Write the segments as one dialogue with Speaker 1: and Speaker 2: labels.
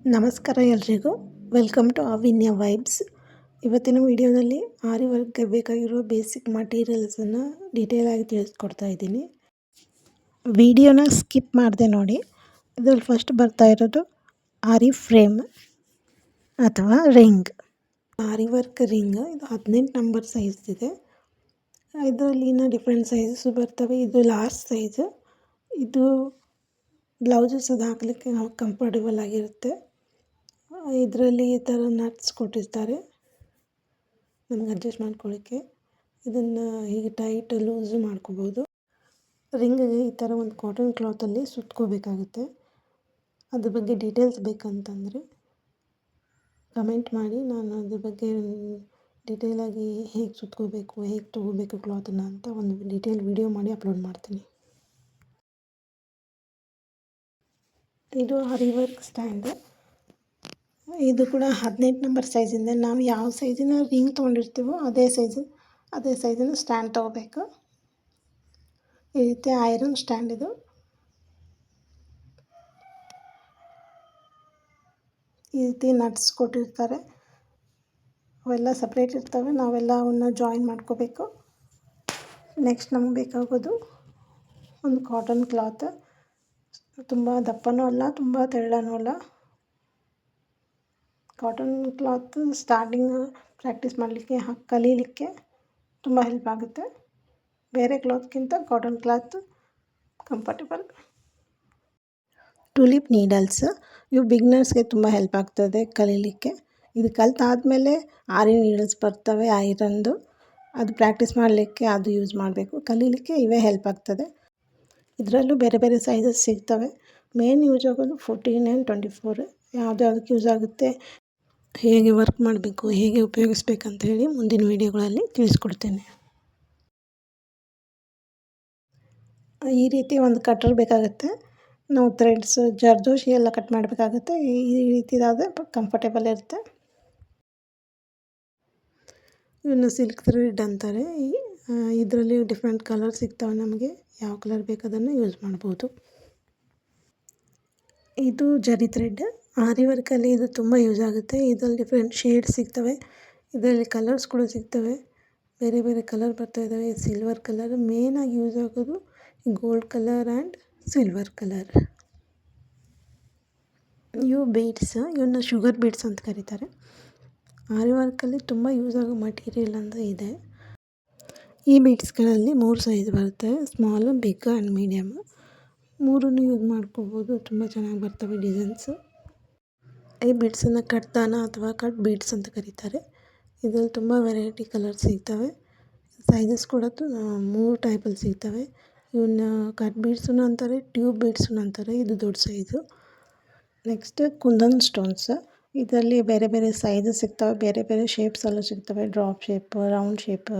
Speaker 1: ನಮಸ್ಕಾರ ಎಲ್ರಿಗೂ. Welcome to Avinya vibes. ಇವತ್ತಿನ ವಿಡಿಯೋದಲ್ಲಿ ಆರಿ ವರ್ಕ್ಗೆ ಬೇಕಾಗಿರೋ ಬೇಸಿಕ್ ಮಟೀರಿಯಲ್ಸನ್ನು ಡೀಟೇಲಾಗಿ ತಿಳಿಸ್ಕೊಡ್ತಾ ಇದ್ದೀನಿ. ವಿಡಿಯೋನ ಸ್ಕಿಪ್ ಮಾಡದೆ ನೋಡಿ. ಇದರಲ್ಲಿ ಫಸ್ಟ್ ಬರ್ತಾ ಇರೋದು ಆರಿ ಫ್ರೇಮ್ ಅಥವಾ ರಿಂಗ್. ಆರಿ ವರ್ಕ್ ರಿಂಗ್ ಇದು 18 ನಂಬರ್ ಸೈಜ್ ಇದೆ. ಇದರಲ್ಲಿ ಇನ್ನೂ ಡಿಫ್ರೆಂಟ್ ಸೈಜಸ್ಸು ಬರ್ತವೆ. ಇದು ಲಾಸ್ಟ್ ಸೈಜು. ಇದು ಬ್ಲೌಸಸ್ ಅದು ಹಾಕಲಿಕ್ಕೆ ಕಂಫರ್ಟೇಬಲ್ ಆಗಿರುತ್ತೆ. ಇದರಲ್ಲಿ ಈ ಥರ ನಟ್ಸ್ ಕೊಟ್ಟಿರ್ತಾರೆ ನಮಗೆ ಅಡ್ಜಸ್ಟ್ ಮಾಡ್ಕೊಳ್ಳಿಕ್ಕೆ. ಇದನ್ನು ಹೀಗೆ ಟೈಟ್ ಲೂಸು ಮಾಡ್ಕೋಬೋದು. ರಿಂಗಿಗೆ ಈ ಥರ ಒಂದು ಕಾಟನ್ ಕ್ಲಾತಲ್ಲಿ ಸುತ್ಕೋಬೇಕಾಗುತ್ತೆ. ಅದ್ರ ಬಗ್ಗೆ ಡೀಟೇಲ್ಸ್ ಬೇಕಂತಂದರೆ ಕಮೆಂಟ್ ಮಾಡಿ. ನಾನು ಅದ್ರ ಬಗ್ಗೆ ಡೀಟೇಲಾಗಿ ಹೇಗೆ ಸುತ್ಕೋಬೇಕು, ಹೇಗೆ ತೊಗೋಬೇಕು ಕ್ಲಾತನ್ನು ಅಂತ ಒಂದು ಡೀಟೇಲ್ ವಿಡಿಯೋ ಮಾಡಿ ಅಪ್ಲೋಡ್ ಮಾಡ್ತೀನಿ. ಇದು ಆರಿ ವರ್ಕ್ ಸ್ಟ್ಯಾಂಡ್. ಇದು ಕೂಡ 18 ನಂಬರ್ ಸೈಜಿಂದ. ನಾವು ಯಾವ ಸೈಜಿನ ರಿಂಗ್ ತೊಗೊಂಡಿರ್ತೀವೋ ಅದೇ ಸೈಜಿನ ಸ್ಟ್ಯಾಂಡ್ ತೊಗೋಬೇಕು. ಈ ರೀತಿ ಐರನ್ ಸ್ಟ್ಯಾಂಡ್ ಇದು. ಈ ರೀತಿ ನಟ್ಸ್ ಕೊಟ್ಟಿರ್ತಾರೆ. ಅವೆಲ್ಲ ಸಪ್ರೇಟ್ ಇರ್ತವೆ. ನಾವೆಲ್ಲ ಅವನ್ನ ಜಾಯಿನ್ ಮಾಡ್ಕೋಬೇಕು. ನೆಕ್ಸ್ಟ್ ನಮಗೆ ಬೇಕಾಗೋದು ಒಂದು ಕಾಟನ್ ಕ್ಲಾತ್. ತುಂಬ ದಪ್ಪನೂ ಅಲ್ಲ, ತುಂಬ ತೆಳ್ಳನೂ ಅಲ್ಲ. ಕಾಟನ್ ಕ್ಲಾತ್ ಸ್ಟಾರ್ಟಿಂಗ್ ಪ್ರಾಕ್ಟೀಸ್ ಮಾಡಲಿಕ್ಕೆ ಕಲೀಲಿಕ್ಕೆ ತುಂಬ ಹೆಲ್ಪ್ ಆಗುತ್ತೆ. ಬೇರೆ ಕ್ಲಾತ್ಗಿಂತ cotton cloth comfortable. Tulip needles ಇವು ಬಿಗ್ನರ್ಸ್ಗೆ ತುಂಬ ಹೆಲ್ಪ್ ಆಗ್ತದೆ ಕಲೀಲಿಕ್ಕೆ. ಇದು ಕಲಿತಾದ್ಮೇಲೆ ಆರಿ ನೀಡಲ್ಸ್ ಬರ್ತವೆ ಐರನ್ದು. ಅದು ಪ್ರಾಕ್ಟೀಸ್ ಮಾಡಲಿಕ್ಕೆ ಅದು ಯೂಸ್ ಮಾಡಬೇಕು. ಕಲೀಲಿಕ್ಕೆ ಇವೇ ಹೆಲ್ಪ್ ಆಗ್ತದೆ. ಇದರಲ್ಲೂ ಬೇರೆ ಬೇರೆ ಸೈಜಸ್ ಸಿಗ್ತವೆ. ಮೇನ್ ಯೂಸ್ ಆಗೋದು 14 ಆ್ಯಂಡ್ 24. ಯಾವುದಕ್ಕೆ ಯೂಸ್ ಆಗುತ್ತೆ, ಹೇಗೆ ವರ್ಕ್ ಮಾಡಬೇಕು, ಹೇಗೆ ಉಪಯೋಗಿಸ್ಬೇಕಂತ ಹೇಳಿ ಮುಂದಿನ ವೀಡಿಯೋಗಳಲ್ಲಿ ತಿಳಿಸ್ಕೊಡ್ತೇನೆ. ಈ ರೀತಿ ಒಂದು ಕಟರ್ ಬೇಕಾಗುತ್ತೆ. ನಾವು ಥ್ರೆಡ್ಸ್ ಜರ್ದೋಶಿ ಎಲ್ಲ ಕಟ್ ಮಾಡಬೇಕಾಗುತ್ತೆ. ಈ ರೀತಿದಾದರೆ ಕಂಫರ್ಟೇಬಲ್ ಇರುತ್ತೆ. ಇವನ್ನ ಸಿಲ್ಕ್ ಥ್ರೆಡ್ ಅಂತಾರೆ. ಇದರಲ್ಲಿ ಡಿಫ್ರೆಂಟ್ ಕಲರ್ ಸಿಗ್ತವೆ. ನಮಗೆ ಯಾವ ಕಲರ್ ಬೇಕು ಅದನ್ನು ಯೂಸ್ ಮಾಡ್ಬೋದು. ಇದು ಜರಿ ಥ್ರೆಡ್. ಆರಿ ವರ್ಕಲ್ಲಿ ಇದು ತುಂಬ ಯೂಸ್ ಆಗುತ್ತೆ. ಇದರಲ್ಲಿ ಡಿಫ್ರೆಂಟ್ ಶೇಡ್ಸ್ ಸಿಗ್ತವೆ. ಇದರಲ್ಲಿ ಕಲರ್ಸ್ ಕೂಡ ಸಿಗ್ತವೆ. ಬೇರೆ ಬೇರೆ ಕಲರ್ ಬರ್ತಾ ಇದ್ದಾವೆ. ಸಿಲ್ವರ್ ಕಲರ್ ಮೇನಾಗಿ ಯೂಸ್ ಆಗೋದು gold colour and silver colour. ಇವು ಬೀಡ್ಸ್. ಇವನ್ನ ಶುಗರ್ ಬೀಡ್ಸ್ ಅಂತ ಕರೀತಾರೆ. ಆರಿ ವರ್ಕಲ್ಲಿ ತುಂಬ ಯೂಸ್ ಆಗೋ ಮಟೀರಿಯಲ್ ಅಂತ ಇದೆ. ಈ ಬೀಡ್ಸ್ಗಳಲ್ಲಿ 3 ಸೈಜ್ ಬರುತ್ತೆ. Small, big and medium. 3 use ಮಾಡ್ಕೋಬೋದು. ತುಂಬ ಚೆನ್ನಾಗಿ ಬರ್ತವೆ ಡಿಸೈನ್ಸು. ಈ ಬೀಡ್ಸನ್ನು ಕಟ್ದಾನ ಅಥವಾ ಕಟ್ ಬೀಡ್ಸ್ ಅಂತ ಕರೀತಾರೆ. ಇದರಲ್ಲಿ ತುಂಬ ವೆರೈಟಿ ಕಲರ್ಸ್ ಸಿಗ್ತವೆ. ಸೈಜಸ್ ಕೂಡ 3 ಟೈಪಲ್ಲಿ ಸಿಗ್ತವೆ. ಇವನ್ನ ಕಟ್ ಬೀಡ್ಸೂ ಅಂತಾರೆ, ಟ್ಯೂಬ್ ಬೀಡ್ಸೂ ಅಂತಾರೆ. ಇದು ದೊಡ್ಡ ಸೈಜು. Next kundan stones. ಇದರಲ್ಲಿ ಬೇರೆ ಬೇರೆ ಸೈಜಸ್ ಸಿಗ್ತವೆ. ಬೇರೆ ಬೇರೆ ಶೇಪ್ಸಲ್ಲೂ ಸಿಗ್ತವೆ. Drop shape, round shape,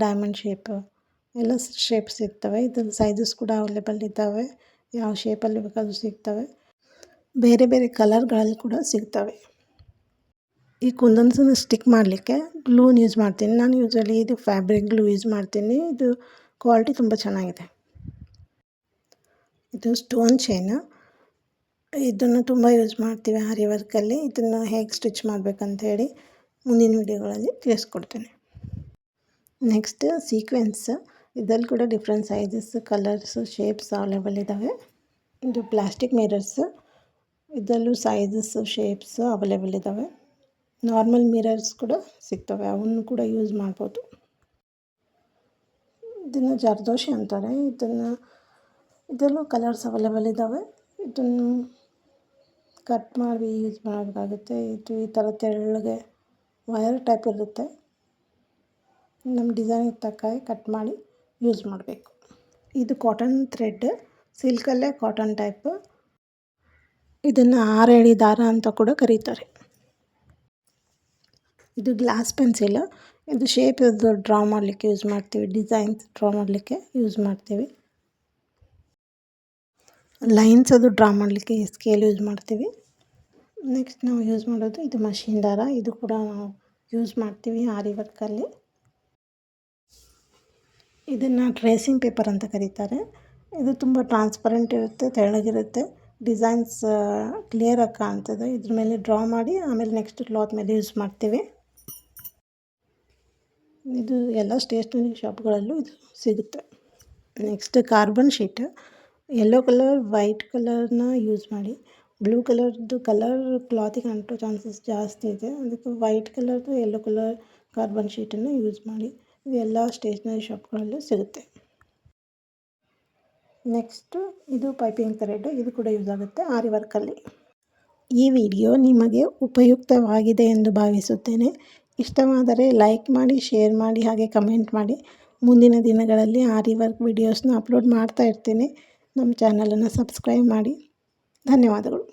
Speaker 1: diamond shape ಎಲ್ಲ ಶೇಪ್ ಸಿಗ್ತವೆ. ಇದರಲ್ಲಿ ಸೈಜಸ್ ಕೂಡ ಅವೈಲೇಬಲ್ ಇದ್ದಾವೆ. ಯಾವ ಶೇಪಲ್ಲಿ ಬೇಕಾದರೂ ಸಿಗ್ತವೆ. ಬೇರೆ ಬೇರೆ ಕಲರ್ಗಳಲ್ಲಿ ಕೂಡ ಸಿಗ್ತವೆ. ಈ ಕುಂದನ್ಸನ್ನು ಸ್ಟಿಕ್ ಮಾಡಲಿಕ್ಕೆ ಗ್ಲೂನ್ ಯೂಸ್ ಮಾಡ್ತೀನಿ. ನಾನು ಯೂಸಲಿ ಇದು ಫ್ಯಾಬ್ರಿಕ್ ಗ್ಲೂ ಯೂಸ್ ಮಾಡ್ತೀನಿ. ಇದು ಕ್ವಾಲಿಟಿ ತುಂಬ ಚೆನ್ನಾಗಿದೆ. ಇದು ಸ್ಟೋನ್ ಚೈನ್. ಇದನ್ನು ತುಂಬ ಯೂಸ್ ಮಾಡ್ತೀವಿ ಆರಿ ವರ್ಕಲ್ಲಿ. ಇದನ್ನು ಹೇಗೆ ಸ್ಟಿಚ್ ಮಾಡಬೇಕಂತ ಹೇಳಿ ಮುಂದಿನ ವೀಡಿಯೋಗಳಲ್ಲಿ ತಿಳಿಸ್ಕೊಡ್ತೇನೆ. Next sequence. ಇದರಲ್ಲಿ ಕೂಡ different sizes, colours, shapes available ಇದ್ದಾವೆ. ಇದು ಪ್ಲಾಸ್ಟಿಕ್ ಮಿರರ್ಸ್. ಇದರಲ್ಲೂ ಸೈಜಸ್, ಶೇಪ್ಸ್ ಅವೈಲೇಬಲ್ ಇದ್ದಾವೆ. ನಾರ್ಮಲ್ ಮಿರರ್ಸ್ ಕೂಡ ಸಿಗ್ತವೆ. ಅವನ್ನು ಕೂಡ ಯೂಸ್ ಮಾಡ್ಬೋದು. ಇದನ್ನು ಜರ್ದೋಶಿ ಅಂತಾರೆ. ಇದರಲ್ಲೂ ಕಲರ್ಸ್ ಅವೈಲೇಬಲ್ ಇದ್ದಾವೆ. ಇದನ್ನು ಕಟ್ ಮಾಡಿ ಯೂಸ್ ಮಾಡಬೇಕಾಗುತ್ತೆ. ಇದು ಈ ಥರ ತೆಳ್ಳಗೆ ವಯರ್ ಟೈಪ್ ಇರುತ್ತೆ. ನಮ್ಮ ಡಿಸೈನಿಗೆ ತಕ್ಕ ಹಾಗೆ ಕಟ್ ಮಾಡಿ ಯೂಸ್ ಮಾಡಬೇಕು. ಇದು ಕಾಟನ್ ಥ್ರೆಡ್. ಸಿಲ್ಕಲ್ಲೇ ಕಾಟನ್ ಟೈಪ್. ಇದನ್ನು 6 ಎಳೆ ದಾರ ಅಂತ ಕೂಡ ಕರೀತಾರೆ. ಇದು ಗ್ಲಾಸ್ ಪೆನ್ಸಿಲ್. ಇದು ಶೇಪ್ ಡ್ರಾ ಮಾಡಲಿಕ್ಕೆ ಯೂಸ್ ಮಾಡ್ತೀವಿ. ಡಿಸೈನ್ಸ್ ಡ್ರಾ ಮಾಡಲಿಕ್ಕೆ ಯೂಸ್ ಮಾಡ್ತೀವಿ. ಲೈನ್ಸ್ ಅದು ಡ್ರಾ ಮಾಡಲಿಕ್ಕೆ ಸ್ಕೇಲ್ ಯೂಸ್ ಮಾಡ್ತೀವಿ. ನೆಕ್ಸ್ಟ್ ನಾವು ಯೂಸ್ ಮಾಡೋದು ಇದು ಮಷಿನ್ ದಾರ. ಇದು ಕೂಡ ನಾವು ಯೂಸ್ ಮಾಡ್ತೀವಿ ಆರಿ ವರ್ಕಲ್ಲಿ. ಇದನ್ನು ಟ್ರೇಸಿಂಗ್ ಪೇಪರ್ ಅಂತ ಕರೀತಾರೆ. ಇದು ತುಂಬ ಟ್ರಾನ್ಸ್ಪರೆಂಟ್ ಇರುತ್ತೆ, ತೆಳ್ಳಗಿರುತ್ತೆ. ಡಿಸೈನ್ಸ್ ಕ್ಲಿಯರಾಗಿ ಕಾಣ್ತದೆ. ಇದ್ರ ಮೇಲೆ ಡ್ರಾ ಮಾಡಿ ಆಮೇಲೆ ನೆಕ್ಸ್ಟ್ ಕ್ಲಾತ್ ಮೇಲೆ ಯೂಸ್ ಮಾಡ್ತೀವಿ. ಇದು ಎಲ್ಲ ಸ್ಟೇಷ್ನರಿ ಶಾಪ್ಗಳಲ್ಲೂ ಇದು ಸಿಗುತ್ತೆ. Next carbon sheet, yellow colour white ಕಲರ್ನ ಯೂಸ್ ಮಾಡಿ. ಬ್ಲೂ ಕಲರ್ದು ಕಲರ್ ಕ್ಲಾತಿಗೆ ಅಂಟೋ ಚಾನ್ಸಸ್ ಜಾಸ್ತಿ ಇದೆ, ಅದಕ್ಕೆ ವೈಟ್ ಕಲರ್ದು ಯೆಲ್ಲೋ ಕಲರ್ ಕಾರ್ಬನ್ ಶೀಟನ್ನು ಯೂಸ್ ಮಾಡಿ. ಇದು ಎಲ್ಲ ಸ್ಟೇಷ್ನರಿ ಶಾಪ್ಗಳಲ್ಲೂ ಸಿಗುತ್ತೆ. ನೆಕ್ಸ್ಟು ಇದು ಪೈಪಿಂಗ್ ಥ್ರೆಡ್, ಇದು ಕೂಡ ಯೂಸ್ ಆಗುತ್ತೆ ಆರಿ ವರ್ಕಲ್ಲಿ. ಈ ವಿಡಿಯೋ ನಿಮಗೆ ಉಪಯುಕ್ತವಾಗಿದೆ ಎಂದು ಭಾವಿಸುತ್ತೇನೆ. ಇಷ್ಟವಾದರೆ ಲೈಕ್ ಮಾಡಿ, ಶೇರ್ ಮಾಡಿ, ಹಾಗೆ ಕಮೆಂಟ್ ಮಾಡಿ. ಮುಂದಿನ ದಿನಗಳಲ್ಲಿ ಆರಿ ವರ್ಕ್ ವಿಡಿಯೋಸ್ನ ಅಪ್ಲೋಡ್ ಮಾಡ್ತಾ ಇರ್ತೀನಿ. ನಮ್ಮ ಚಾನಲನ್ನು ಸಬ್ಸ್ಕ್ರೈಬ್ ಮಾಡಿ. ಧನ್ಯವಾದಗಳು.